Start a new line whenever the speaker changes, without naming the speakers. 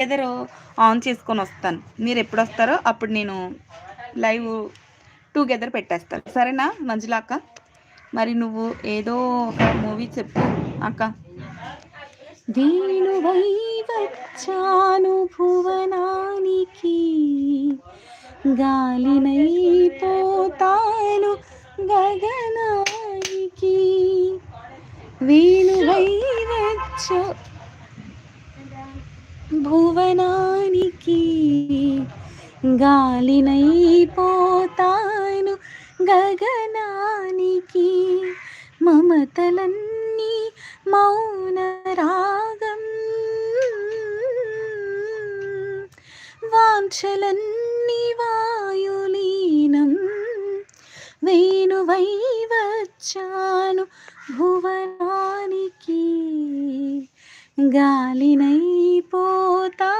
ఎదరు ఆన్ చేసుకొని వస్తాను. మీరు ఎప్పుడు వస్తారో అప్పుడు నేను లైవ్ టుగెదర్ పెట్టేస్తాను. సరేనా మంజుల అక్క? మరి నువ్వు ఏదో ఒక మూవీ చెప్పు అక్క.
వేణువై వచ్చాను భువనానికి, గాలినై పోతాను గగనానికి. వేణువై వచ్చా భువనానికి, గాలినై పోతాను గగనానికి. మమతలన్నీ మౌన రాగం, వాంఛలన్నీ వాయులీనం. వేణువై వచ్చాను భువనానికి, గాలినై పోతా